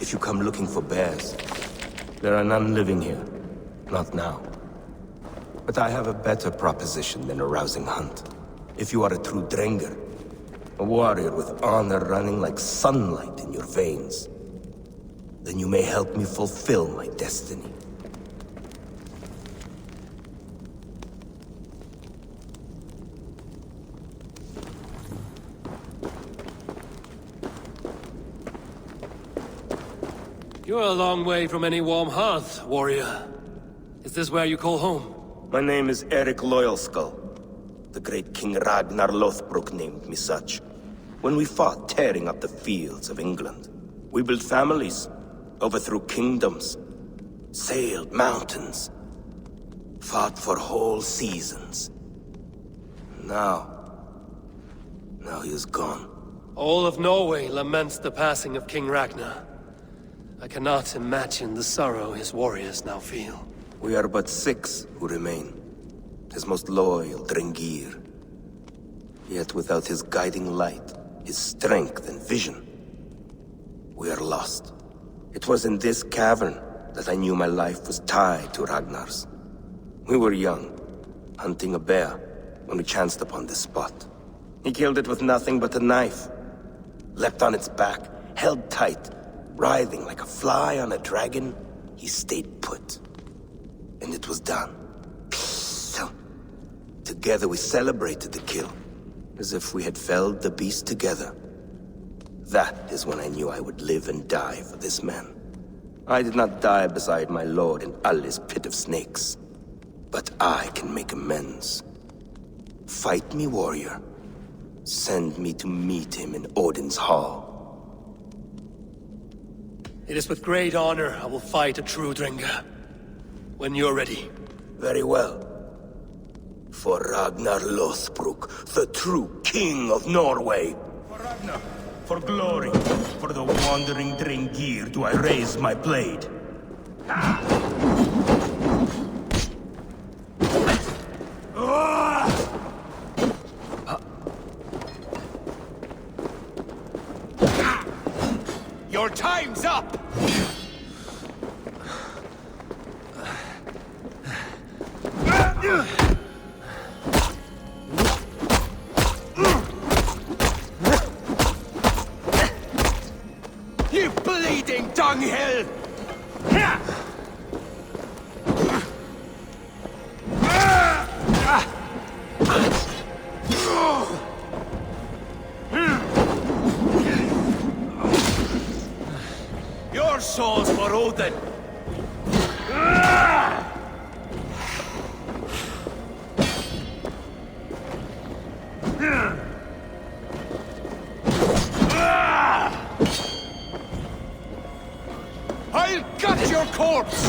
If you come looking for bears, there are none living here. Not now. But I have a better proposition than a rousing hunt. If you are a true drengr, a warrior with honor running like sunlight in your veins, then you may help me fulfill my destiny. You're a long way from any warm hearth, warrior. Is this where you call home? My name is Eric Loyalskull. The great King Ragnar Lothbrok named me such. When we fought tearing up the fields of England, we built families, overthrew kingdoms, sailed mountains, fought for whole seasons. Now he is gone. All of Norway laments the passing of King Ragnar. I cannot imagine the sorrow his warriors now feel. We are but 6 who remain. His most loyal Drengir. Yet without his guiding light, his strength and vision, we are lost. It was in this cavern that I knew my life was tied to Ragnar's. We were young, hunting a bear, when we chanced upon this spot. He killed it with nothing but a knife. Leapt on its back, held tight, writhing like a fly on a dragon, he stayed put. And it was done. Together we celebrated the kill, as if we had felled the beast together. That is when I knew I would live and die for this man. I did not die beside my lord in Ali's pit of snakes. But I can make amends. Fight me, warrior. Send me to meet him in Odin's hall. It is with great honor I will fight a true Drengr. When you're ready. Very well. For Ragnar Lothbrok, the true king of Norway. For Ragnar, for glory, for the wandering Drengir do I raise my blade. Your time's up! You bleeding dunghill! Your soul's for Odin! I'll gut your corpse!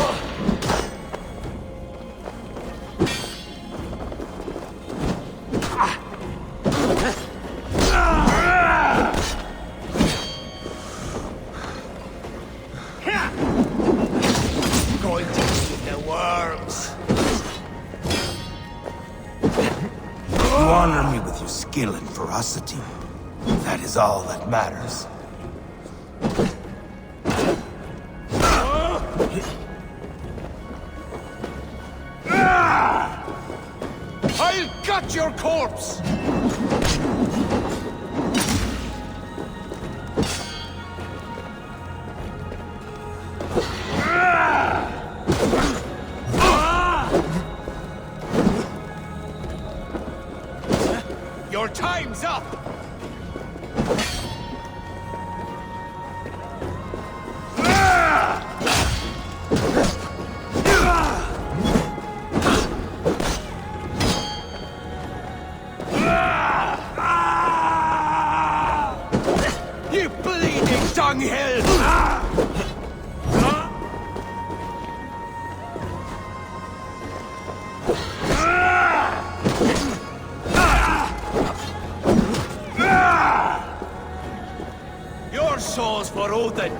Going to eat the worms! You honor me with your skill and ferocity. That is all that matters. I'll gut your corpse! Your time's up! You bleeding dunghill! Your soul's for Odin!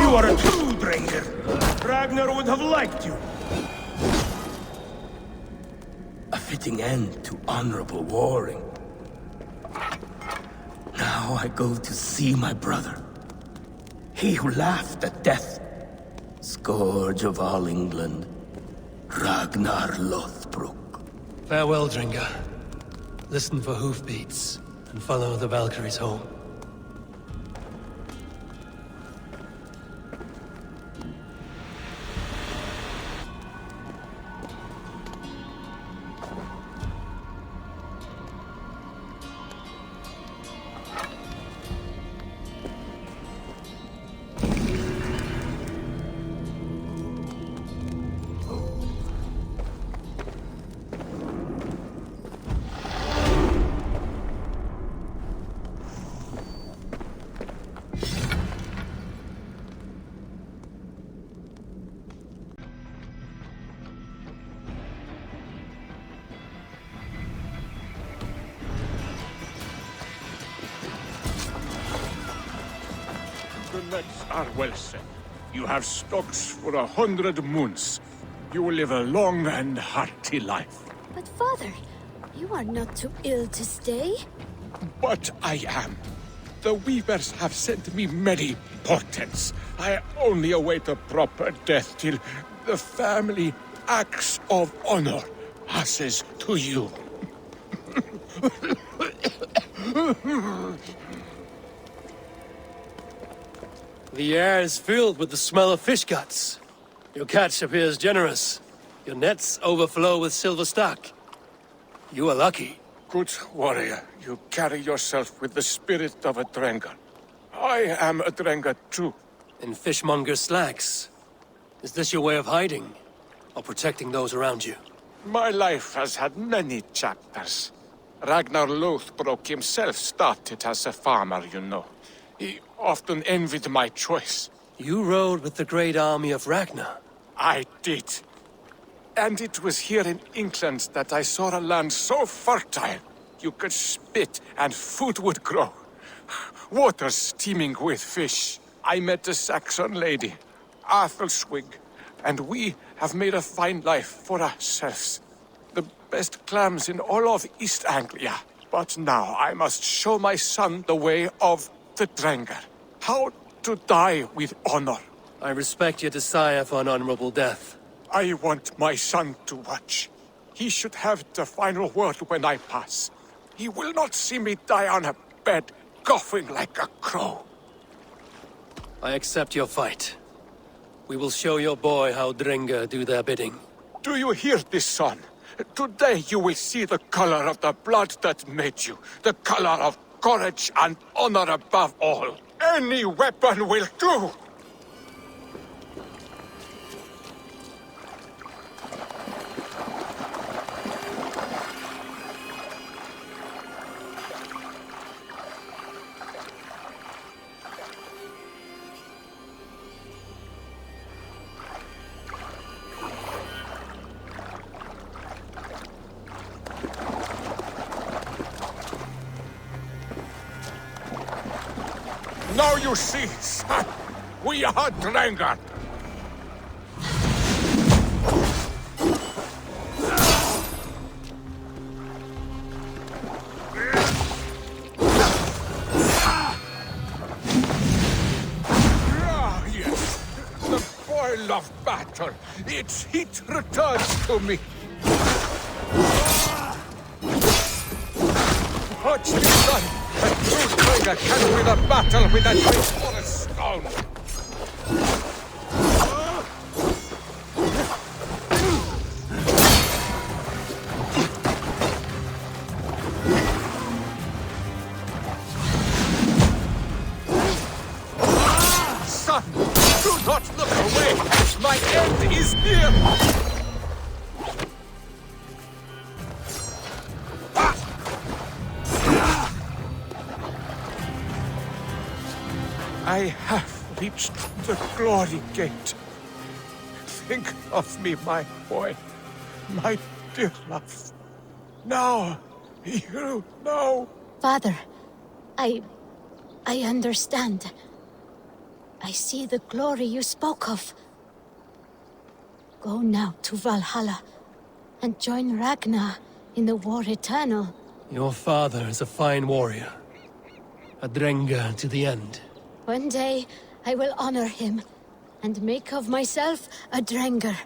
You are a true Drengr. Ragnar would have liked you. A fitting end to honorable warring. Now I go to see my brother. He who laughed at death. Scourge of all England. Ragnar Lothbrok. Farewell, Drenga. Listen for hoofbeats, and follow the Valkyries home. The nets are well set. You have stocks for 100 moons. You will live a long and hearty life. But father, you are not too ill to stay. But I am. The weavers have sent me many portents. I only await a proper death till the family axe of honor passes to you. The air is filled with the smell of fish guts. Your catch appears generous. Your nets overflow with silver stock. You are lucky. Good warrior, you carry yourself with the spirit of a Drengar. I am a Drengar too. In fishmonger slacks. Is this your way of hiding? Or protecting those around you? My life has had many chapters. Ragnar Lothbrok himself started as a farmer, you know. He often envied my choice. You rode with the great army of Ragnar. I did. And it was here in England that I saw a land so fertile. You could spit and food would grow. Waters teeming with fish. I met a Saxon lady, Athelswig, and we have made a fine life for ourselves. The best clams in all of East Anglia. But now I must show my son the way of the Drengar. How to die with honor. I respect your desire for an honorable death. I want my son to watch. He should have the final word when I pass. He will not see me die on a bed, coughing like a crow. I accept your fight. We will show your boy how Drenga do their bidding. Do you hear this, son? Today you will see the color of the blood that made you. The color of courage and honor above all. Any weapon will do! Now you see, son, we are Drengar. Ah, yes, the boil of battle. Its heat returns to me. Watch me, son. A true Drengar can win a battle with a knife or a stone. Son, do not look away. My end is near. I have reached the glory gate. Think of me, my boy, my dear love. Now, you know. Father, I understand. I see the glory you spoke of. Go now to Valhalla and join Ragnar in the war eternal. Your father is a fine warrior. A Drenga to the end. One day, I will honor him and make of myself a Drengur.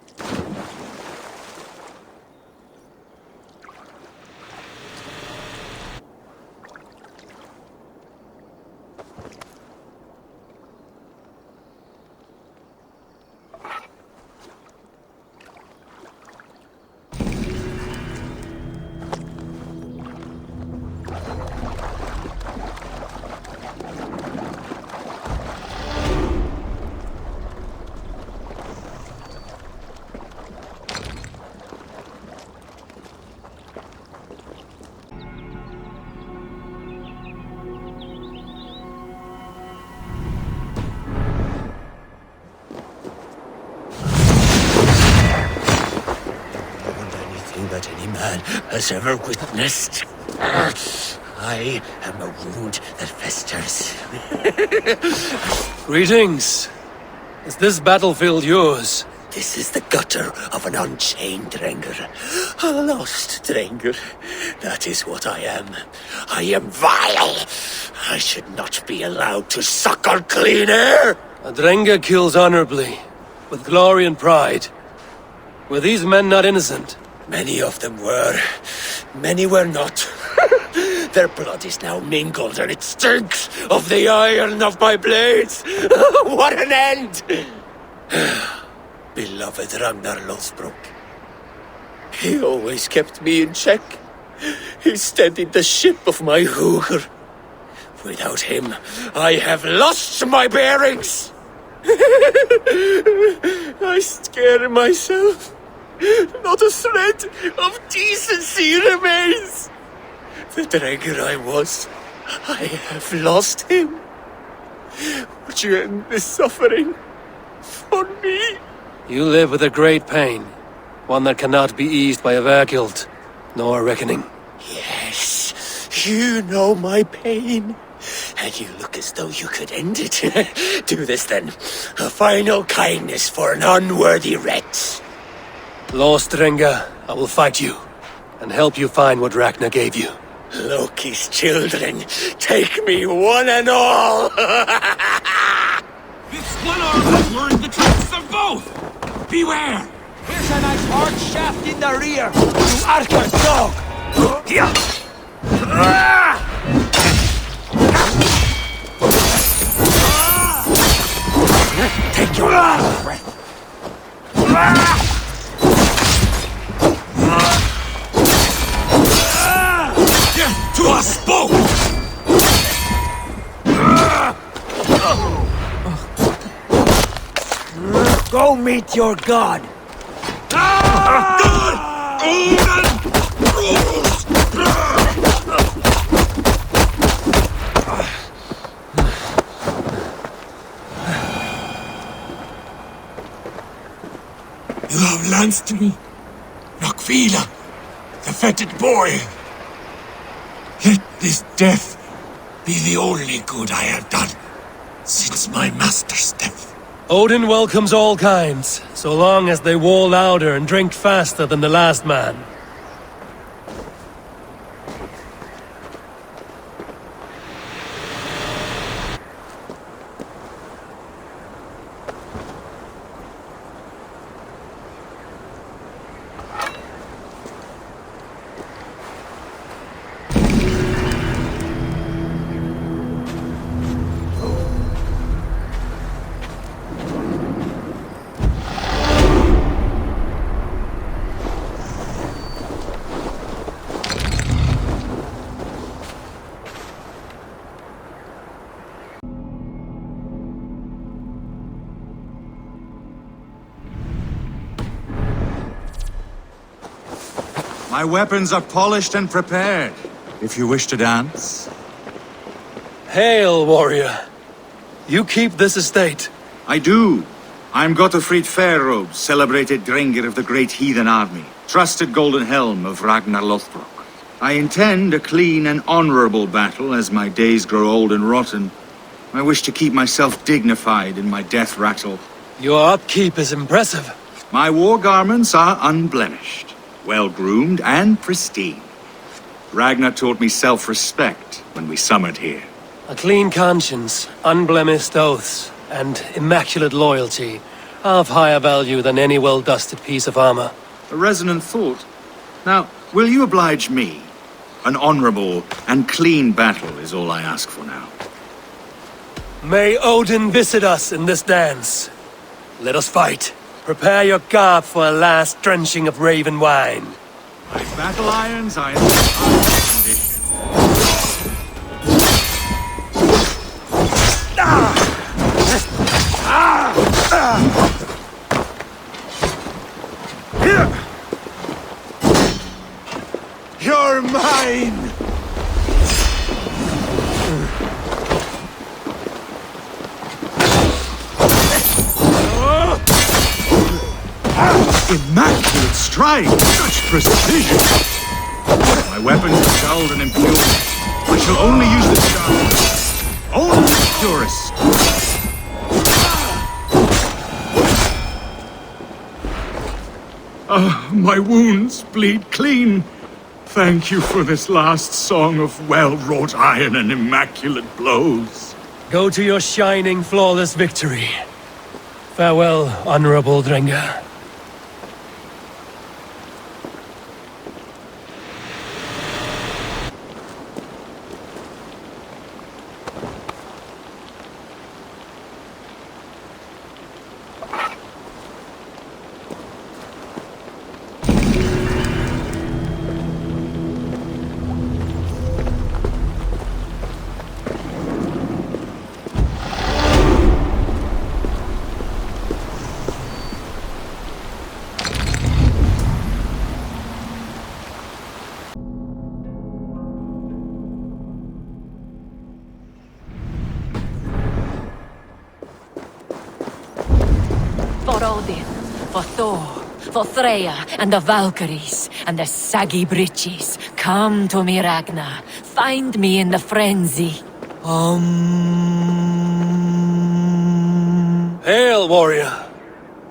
That any man has ever witnessed. I am a wound that festers. Greetings. Is this battlefield yours? This is the gutter of an unchained Drengur. A lost Drengur. That is what I am. I am vile. I should not be allowed to suckle clean air. A Drengur kills honorably, with glory and pride. Were these men not innocent? Many of them were. Many were not. Their blood is now mingled, and it stinks of the iron of my blades. What an end! Beloved Ragnar Lothbrok. He always kept me in check. He steadied the ship of my hooker. Without him, I have lost my bearings. I scare myself. Not a thread of decency remains. The Drengur I was, I have lost him. Would you end this suffering for me? You live with a great pain, one that cannot be eased by a Verkild, nor a reckoning. Yes, you know my pain. And you look as though you could end it. Do this then. A final kindness for an unworthy wretch. Lost Drengur, I will fight you, and help you find what Ragnar gave you. Loki's children, take me one and all! This one arm has learned the tricks of both! Beware! Here's a nice hard shaft in the rear, you Arthur dog! Take your last breath! To us both! Go meet your god! You have lanced me, Nokrfila, the fetid boy. Let this death be the only good I have done since my master's death. Odin welcomes all kinds, so long as they war louder and drink faster than the last man. My weapons are polished and prepared, if you wish to dance. Hail, warrior. You keep this estate. I do. I'm Gotapride Fairrobe, celebrated Drengur of the great heathen army, trusted golden helm of Ragnar Lothbrok. I intend a clean and honorable battle as my days grow old and rotten. I wish to keep myself dignified in my death rattle. Your upkeep is impressive. My war garments are unblemished, well-groomed and pristine. Ragnar taught me self-respect when we summered here. A clean conscience, unblemished oaths, and immaculate loyalty are of higher value than any well-dusted piece of armor. A resonant thought. Now, will you oblige me? An honorable and clean battle is all I ask for now. May Odin visit us in this dance. Let us fight. Prepare your garb for a last drenching of raven wine. My battle irons are in the highest condition. You're mine! Immaculate strike! Such precision! My weapons are dulled and impure. I shall only use the sharp. Only the purest. My wounds bleed clean. Thank you for this last song of well-wrought iron and immaculate blows. Go to your shining, flawless victory. Farewell, honorable Drenga. For Odin, for Thor, for Freya, and the Valkyries, and the saggy breeches, come to me, Ragnar. Find me in the frenzy. Hail, warrior.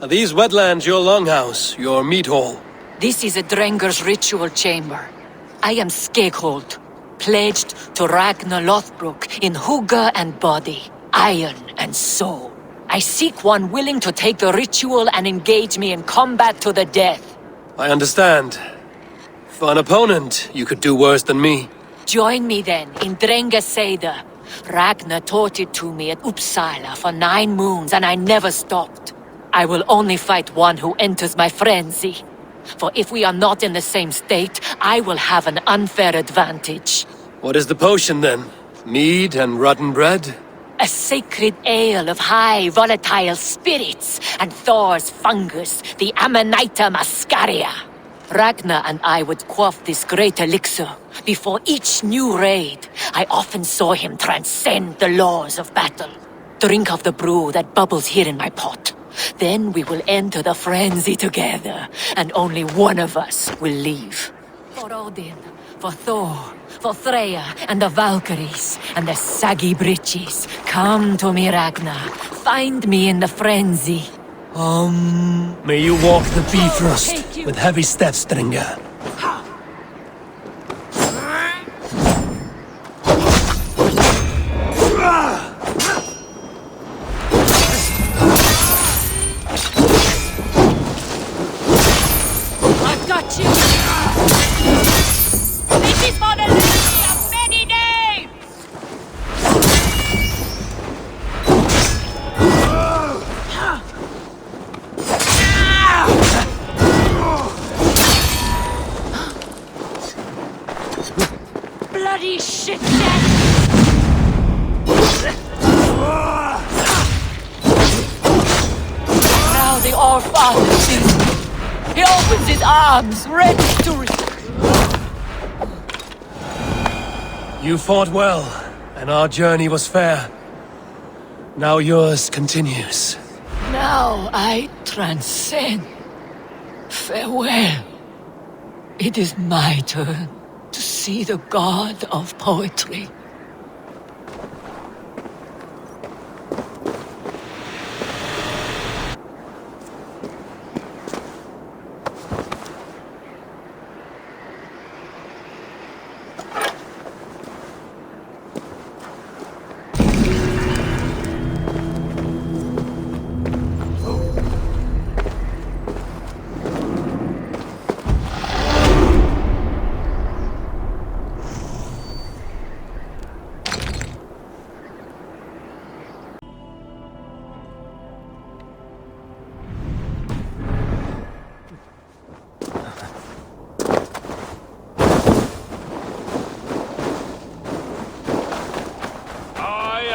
Are these wetlands your longhouse, your meat hall? This is a Drenger's ritual chamber. I am Skejourd, pledged to Ragnar Lothbrok in hugger and body, iron and soul. I seek one willing to take the ritual and engage me in combat to the death. I understand. For an opponent, you could do worse than me. Join me then in Drengaseder. Ragnar taught it to me at Uppsala for 9 moons and I never stopped. I will only fight one who enters my frenzy. For if we are not in the same state, I will have an unfair advantage. What is the potion then? Mead and rotten bread? A sacred ale of high volatile spirits and Thor's fungus, the Amanita muscaria. Ragnar and I would quaff this great elixir before each new raid. I often saw him transcend the laws of battle. Drink of the brew that bubbles here in my pot. Then we will enter the frenzy together, and only one of us will leave. For Odin, for Thor, for Freya, and the Valkyries, and the saggy breeches, come to me, Ragnar. Find me in the frenzy. May you walk the Bifrost with heavy steps, Drenga. I've got you! This is for the lady of many names! Bloody shit, Now the All-Father sees me. He opens his arms, ready to You fought well, and our journey was fair. Now yours continues. Now I transcend. Farewell. It is my turn to see the god of poetry.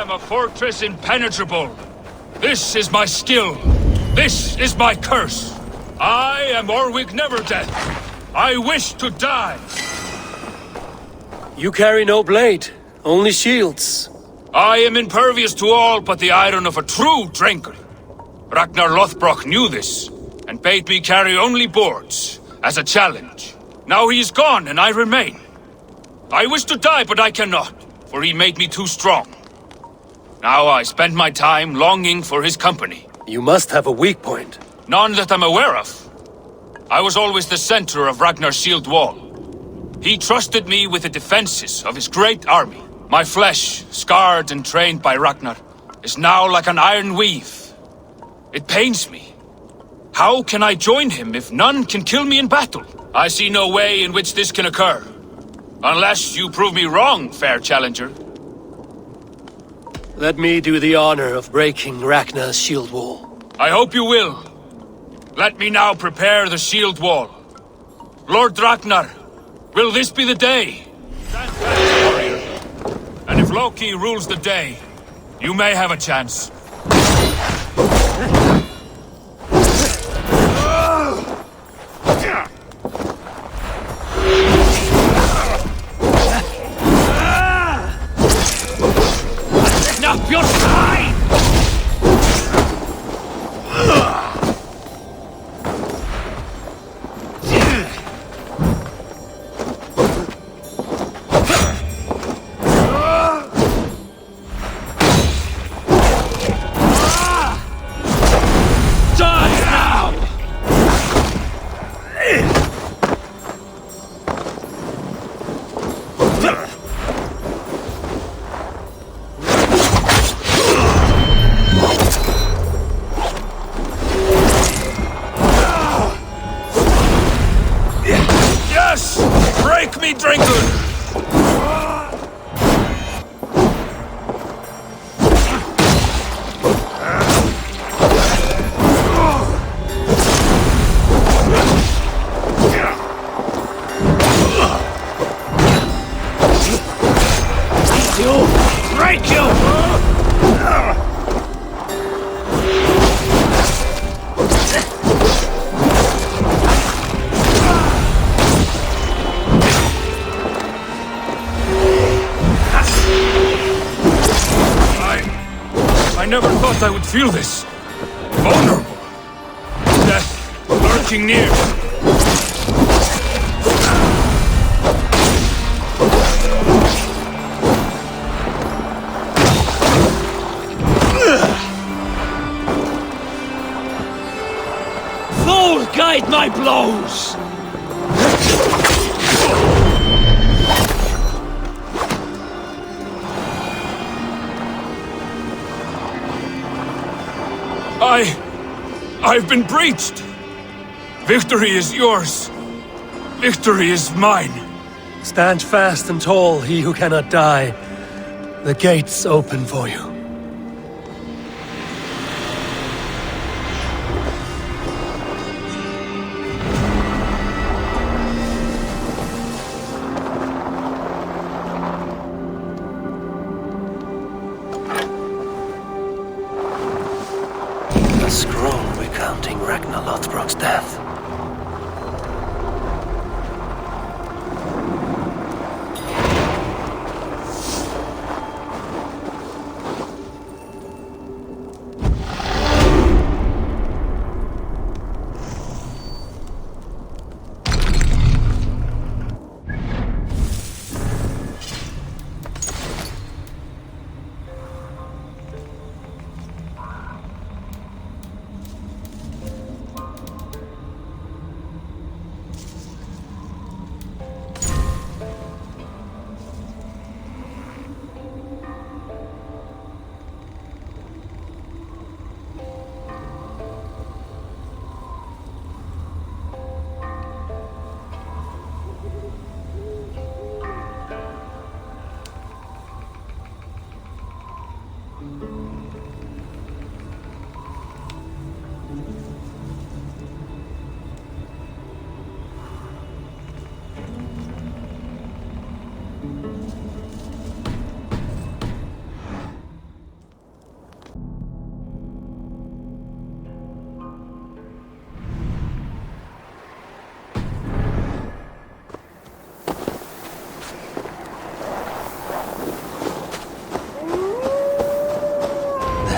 am a fortress impenetrable. This is my skill. This is my curse. I am Oruwigh's Neverdeath. I wish to die. You carry no blade, only shields. I am impervious to all but the iron of a true drinker. Ragnar Lothbrok knew this, and bade me carry only boards, as a challenge. Now he is gone, and I remain. I wish to die, but I cannot, for he made me too strong. Now I spend my time longing for his company. You must have a weak point. None that I'm aware of. I was always the center of Ragnar's shield wall. He trusted me with the defenses of his great army. My flesh, scarred and trained by Ragnar, is now like an iron weave. It pains me. How can I join him if none can kill me in battle? I see no way in which this can occur. Unless you prove me wrong, fair challenger. Let me do the honor of breaking Ragnar's shield wall. I hope you will. Let me now prepare the shield wall. Lord Ragnar, will this be the day? Stand fast, warrior. And if Loki rules the day, you may have a chance. Up your side! I never thought I would feel this. Vulnerable. Death lurking near. Thor, guide my blows! I've been breached! Victory is yours. Victory is mine. Stand fast and tall, he who cannot die. The gates open for you. A scroll recounting Ragnar Lothbrok's death.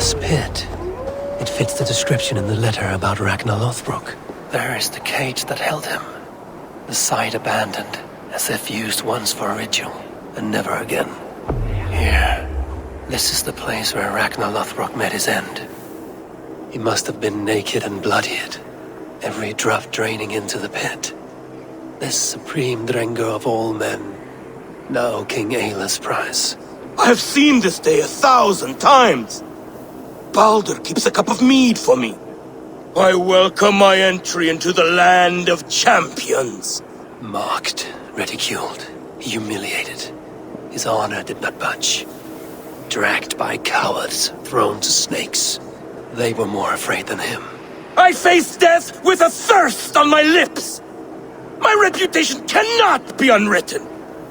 This pit. It fits the description in the letter about Ragnar Lothbrok. There is the cage that held him. The site abandoned, as if used once for a ritual, and never again. Here. This is the place where Ragnar Lothbrok met his end. He must have been naked and bloodied, every drop draining into the pit. This supreme Drengur of all men, now King Ayla's prize. I have seen this day 1,000 times. Baldur keeps a cup of mead for me. I welcome my entry into the land of champions. Mocked, ridiculed, humiliated. His honor did not budge. Dragged by cowards, thrown to snakes. They were more afraid than him. I face death with a thirst on my lips. My reputation cannot be unwritten.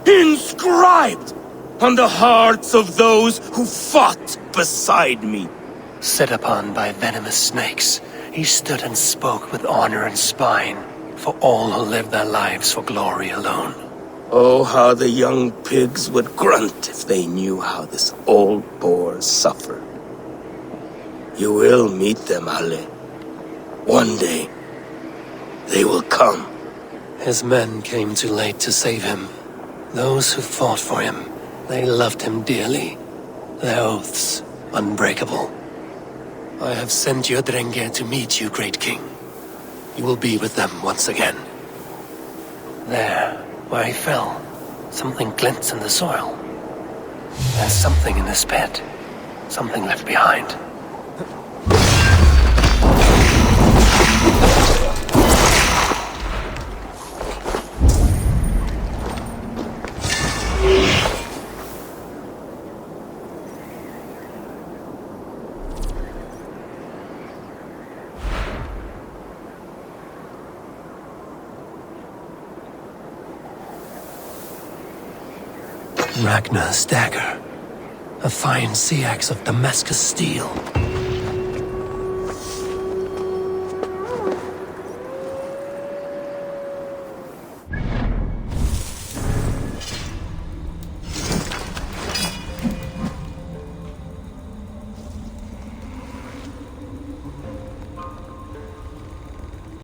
Inscribed on the hearts of those who fought beside me. Set upon by venomous snakes, he stood and spoke with honor and spine for all who lived their lives for glory alone. Oh, how the young pigs would grunt if they knew how this old boar suffered. You will meet them, Ale. One day, they will come. His men came too late to save him. Those who fought for him, they loved him dearly. Their oaths, unbreakable. I have sent your Drengir to meet you, great king. You will be with them once again. There, where he fell, something glints in the soil. There's something in this pit. Something left behind. Ragnar's dagger. A fine sea axe of Damascus steel.